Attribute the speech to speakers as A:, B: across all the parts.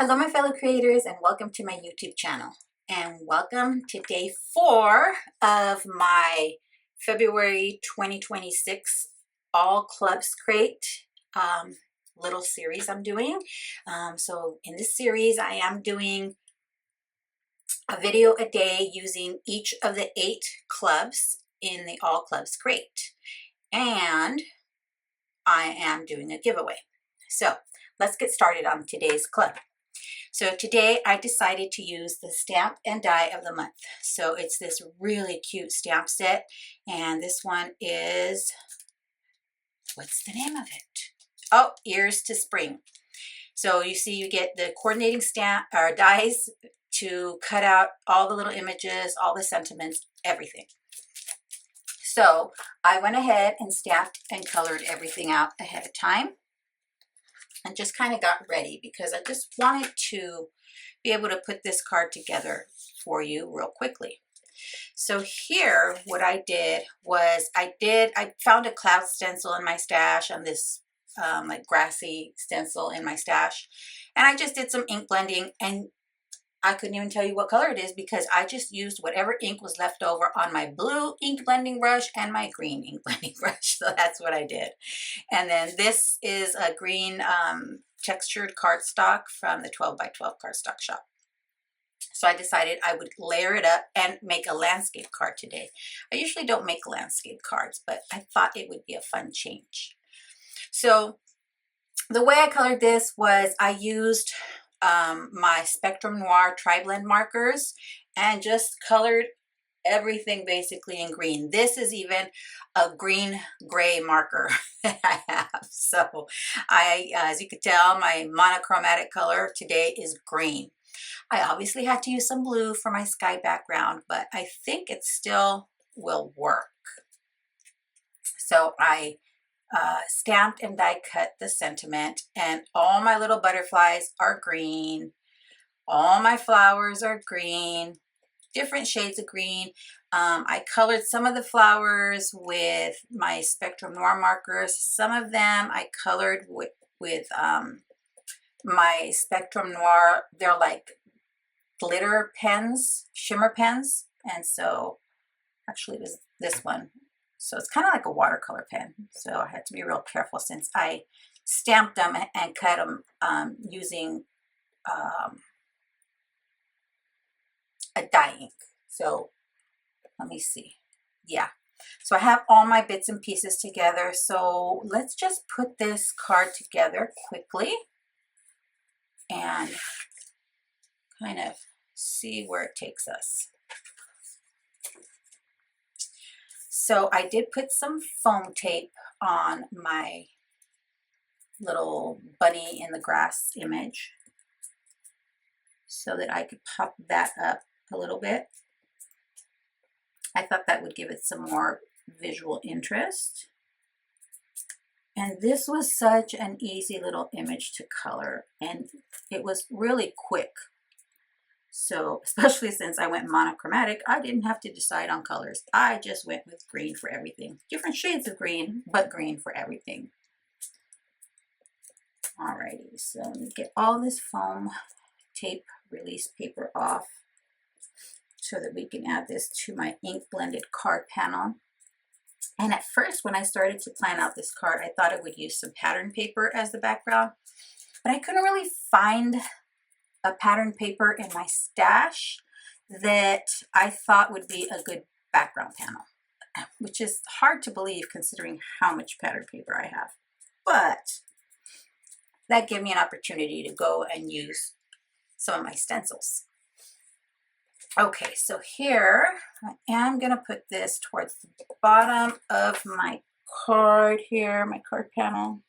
A: Hello my fellow creators and welcome to my YouTube channel and welcome to day 4 of my February 2026 All Clubs Crate little series I'm doing. So in this series I am doing a video a day using each of the 8 clubs in the All Clubs Crate, and I am doing a giveaway. So let's get started on today's club. So today I decided to use the stamp and die of the month. So it's this really cute stamp set, and this one is, what's the name of it? Oh, Ears to Spring. So you see you get the coordinating stamp or dies to cut out all the little images, all the sentiments, everything. So I went ahead and stamped and colored everything out ahead of time and just kind of got ready because I just wanted to be able to put this card together for you real quickly. So here what I did was I found a cloud stencil in my stash on this like grassy stencil in my stash, and I just did some ink blending, and I couldn't even tell you what color it is because I just used whatever ink was left over on my blue ink blending brush and my green ink blending brush. So that's what I did. And then this is a green textured cardstock from the 12 by 12 cardstock shop. So I decided I would layer it up and make a landscape card today. I usually don't make landscape cards, but I thought it would be a fun change. So the way I colored this was I used my Spectrum Noir Tri-Blend markers and just colored everything basically in green. This is even a green gray marker that I have. So as you can tell, my monochromatic color today is green. I obviously had to use some blue for my sky background, but I think it still will work. So I stamped and die cut the sentiment, and all my little butterflies are green. All my flowers are green, different shades of green. I colored some of the flowers with my Spectrum Noir markers. Some of them I colored with my Spectrum Noir. They're like glitter pens, shimmer pens, and so actually it was this one. So it's kind of like a watercolor pen. So I had to be real careful since I stamped them and cut them using a dye ink. So let me see. Yeah. So I have all my bits and pieces together. So let's just put this card together quickly and kind of see where it takes us. So I did put some foam tape on my little bunny in the grass image so that I could pop that up a little bit. I thought that would give it some more visual interest. And this was such an easy little image to color, and it was really quick. So, especially since I went monochromatic, I didn't have to decide on colors. I just went with green for everything. Different shades of green, but green for everything. Alrighty, so let me get all this foam tape release paper off so that we can add this to my ink blended card panel. And at first, when I started to plan out this card, I thought I would use some pattern paper as the background, but I couldn't really find a pattern paper in my stash that I thought would be a good background panel, which is hard to believe considering how much pattern paper I have. But that gave me an opportunity to go and use some of my stencils. Okay, so here I am going to put this towards the bottom of my card here, my card panel,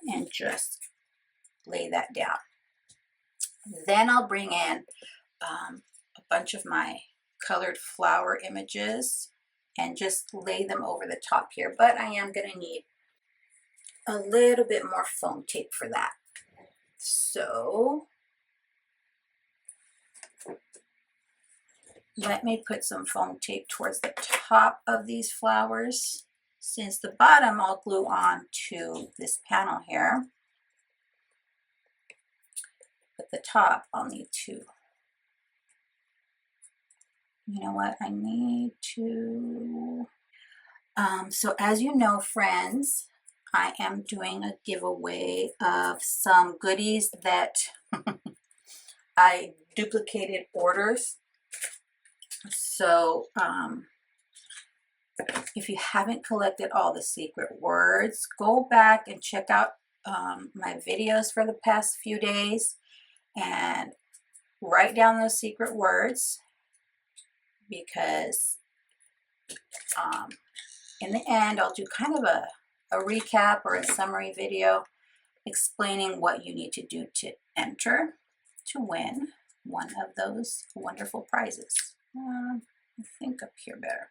A: and just lay that down. Then I'll bring in a bunch of my colored flower images and just lay them over the top here. But I am going to need a little bit more foam tape for that. So let me put some foam tape towards the top of these flowers, since the bottom I'll glue on to this panel here. At the top, I'll need to, you know what, I need to, so as you know, friends, I am doing a giveaway of some goodies that I duplicated orders. So if you haven't collected all the secret words, go back and check out my videos for the past few days and write down those secret words, because in the end I'll do kind of a recap or a summary video explaining what you need to do to enter to win one of those wonderful prizes. I think up here better.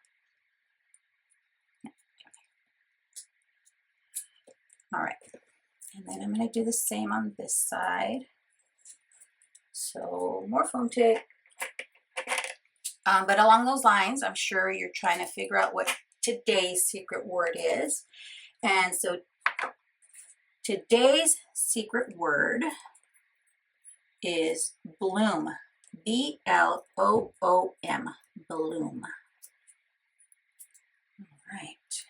A: All right, and then I'm going to do the same on this side. So more foam tape. But along those lines, I'm sure you're trying to figure out what today's secret word is. And so today's secret word is bloom. B-L-O-O-M. Bloom. All right.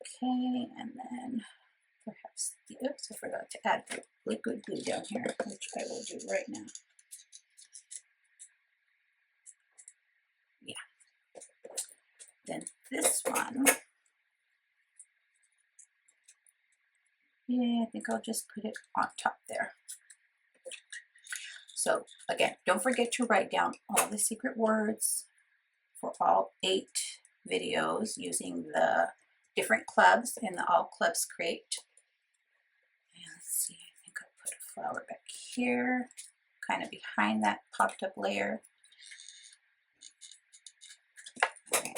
A: Okay, and then perhaps, oops, I forgot to add liquid glue down here, which I will do right now. Yeah. Then this one, yeah, I think I'll just put it on top there. So again, don't forget to write down all the secret words for all 8 videos using the different clubs in the All Clubs crate. And let's see, I think I'll put a flower back here, kind of behind that popped up layer. Okay.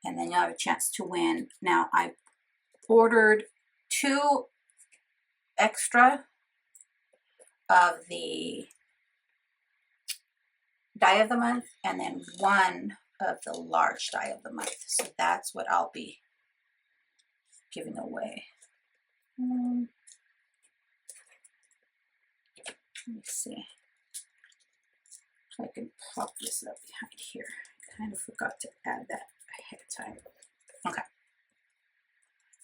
A: And then you'll have a chance to win. Now I ordered 2 extra of the die of the month and then 1 of the large die of the month. So that's what I'll be giving away. Let me see if I can pop this up behind here. I kind of forgot to add that ahead of time. Okay,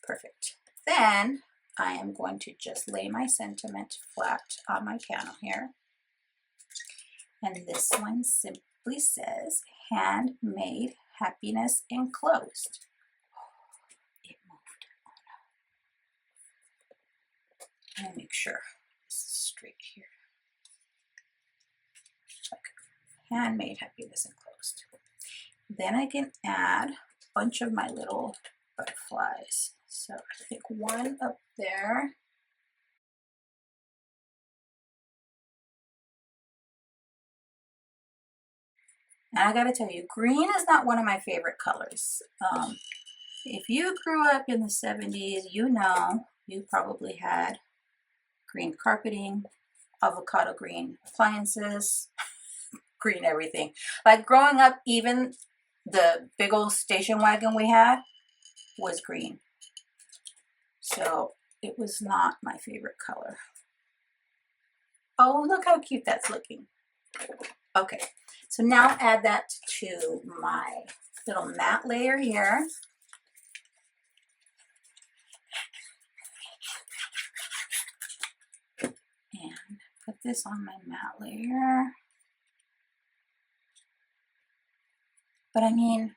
A: perfect. Then I am going to just lay my sentiment flat on my panel here. And this one simply says, handmade happiness enclosed. It moved. Let me make sure this is straight here. Okay. Handmade happiness enclosed. Then I can add a bunch of my little butterflies. So I think 1 up there. And I gotta tell you, green is not one of my favorite colors. If you grew up in the 70s, you know you probably had green carpeting, avocado green appliances, green everything. Like growing up, even the big old station wagon we had was green. So it was not my favorite color. Oh, look how cute that's looking. Okay, so now add that to my little matte layer here. And put this on my matte layer. But I mean,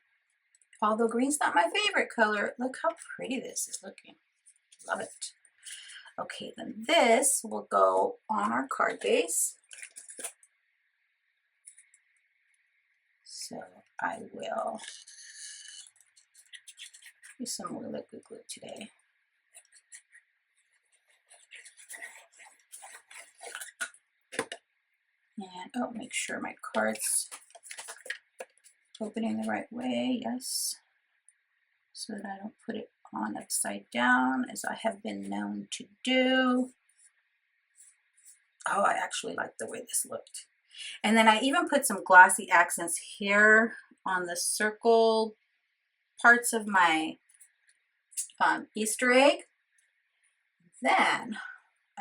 A: although green's not my favorite color, look how pretty this is looking. Love it. Okay, then this will go on our card base. So I will use some more liquid glue today. And oh, make sure my card's opening the right way, yes. So that I don't put it on upside down, as I have been known to do. Oh, I actually like the way this looked. And then I even put some glossy accents here on the circle parts of my Easter egg. Then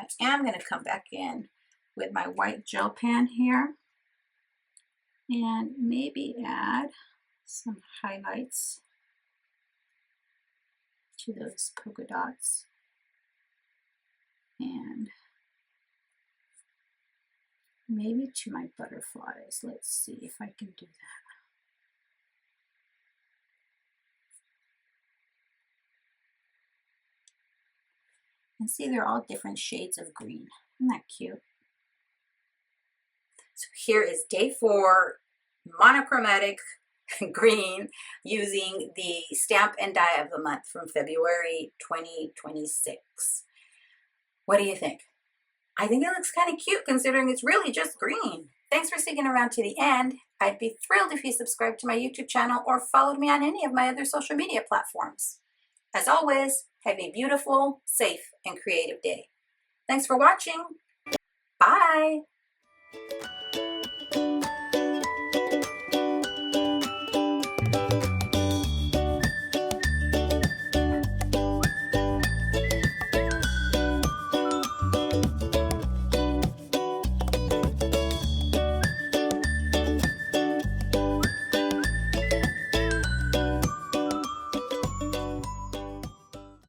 A: I am going to come back in with my white gel pen here and maybe add some highlights to those polka dots, and maybe to my butterflies. Let's see if I can do that. And see, they're all different shades of green. Isn't that cute? So here is day 4, monochromatic green, using the stamp and die of the month from February 2026. What do you think? I think it looks kind of cute considering it's really just green. Thanks for sticking around to the end. I'd be thrilled if you subscribed to my YouTube channel or followed me on any of my other social media platforms. As always, have a beautiful, safe, and creative day. Thanks for watching. Bye.